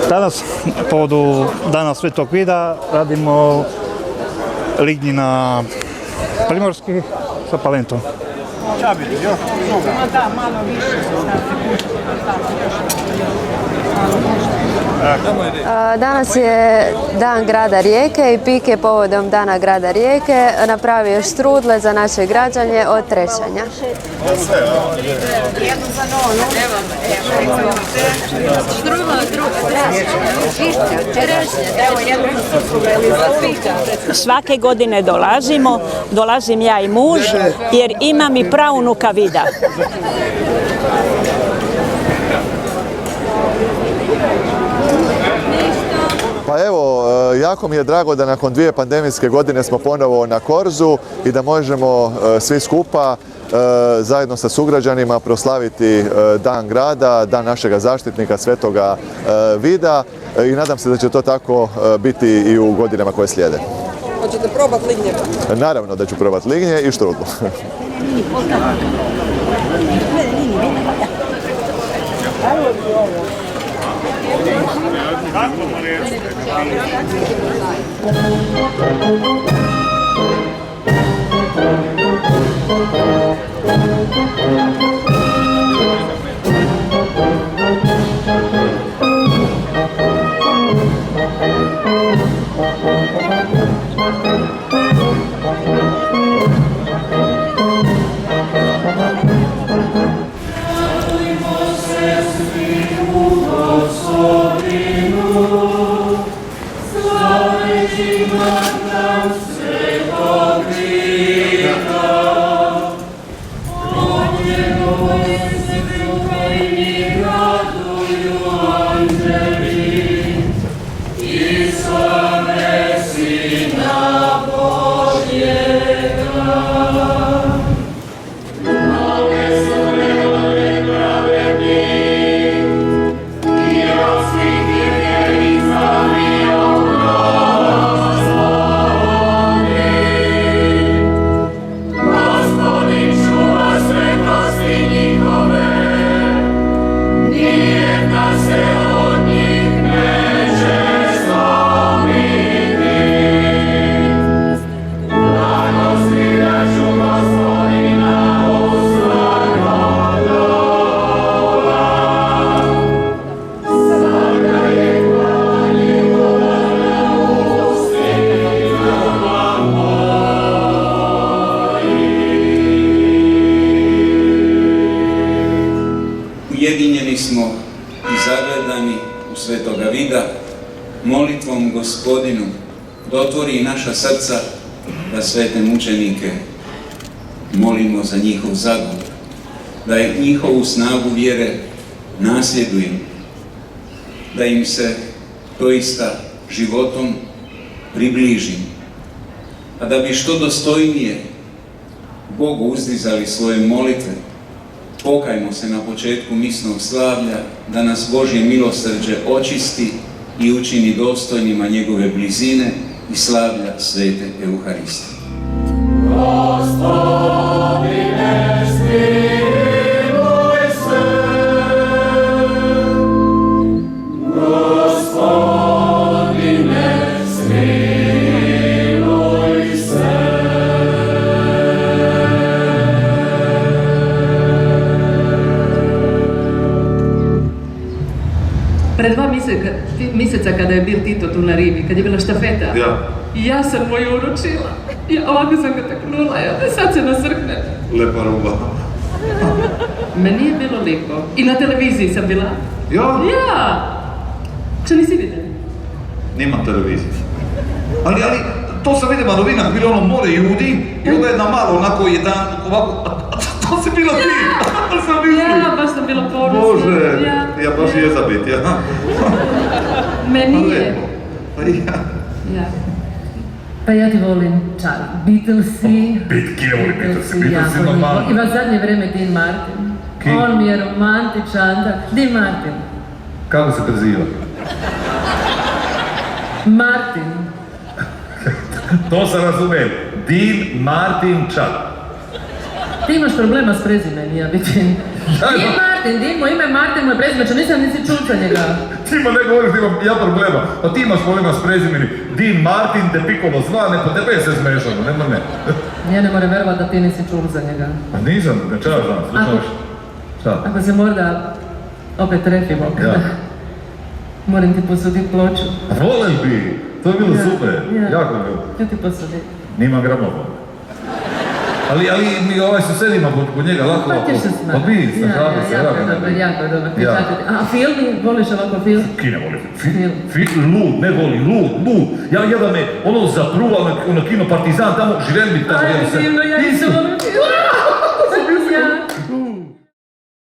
Danas, povodu Dana Svetog Vida, radimo lignji na primorski sa palentom. Danas je dan grada Rijeke i PIK je povodom dana grada Rijeke napravio štrudle za naše građanje od trešanja. Svake godine dolazim ja i muž jer imam i praunuka vida. Pa evo, jako mi je drago da nakon 2 pandemijske godine smo ponovo na Korzu i da možemo svi skupa zajedno sa sugrađanima proslaviti Dan grada, Dan našega zaštitnika Svetoga Vida i nadam se da će to tako biti i u godinama koje slijede. Hoćete probati lignje? Naravno da ću probati lignje i štrudlu. Ujedinjeni smo i zagledani u Svetoga Vida, molitvom Gospodinu da otvori naša srca da svete mučenike molimo za njihov zagovor, da je njihovu snagu vjere nasljedujem, da im se doista životom približim, a da bi što dostojnije Bogu uzdizali svoje molitve, pokajmo se na početku misnog slavlja da nas Božje milosrđe očisti i učini dostojnima njegove blizine i slavlja svete Euharistije. Gospodine, smiluj se. Gospodine, smiluj se. Pred 2 mjeseca kada je bil Tito tu na rivi, kad je bila štafeta, ja sam mu ju uručila. Ja ovako sam ga taknula, sad se nasrkne. Lepa ruba. Meni je bilo lijepo. I na televiziji sam bila. Ja? Ja! Če nisi vidjeli? Nimam televizije. Ali, to sam vidjela na novinah, bilo ono more ljudi i onda jedna malo onako jedan, ovako, to si bila ti! Ja, baš sam bila ponosna. Bože, ja baš je za biti, ja. Meni je. Pa ja. Pa ja ti volim, čar, Beatlesi. Kje voli Beatlesi? Beatlesi normalno. Ima zadnje vreme Dean Martin. On mi je romantičan, da. Dean Martin. Kako se preziva? Martin. To sam razumijem. Dean Martin Čad. Ti imaš problema s prezimenima, vidim. Dean Martin, Dean, moj ime je Martin, moj prezime, nisam nisi čul za njega. Ti ma ne govoriš da imam ja problema. Pa ti imaš problema s prezimeni. Dean Martin, De Piccolo zvane, pa tebe se zmešamo, nema ne. Ja ne moram verovat da ti nisi čul za njega. Pa nisam, ne čaš znam, slušaš. Šta? Ako se možda opet trefimo, moram ti posuditi ploču. Volel bi, to je bilo super, jako je bilo. Ja ti posudim. Nima gramofon. Ali mi se sedima kod njega lako. Pa ćeš se smati. Pa bi, snažavi se, jako je dobro. A film, voliš ovako film? Kine voli film. Lud, ne voli, lud. Ja da me zapruval na kino Partizan, tamo živim bi tamo. Aj, divno, ja nisam volim film.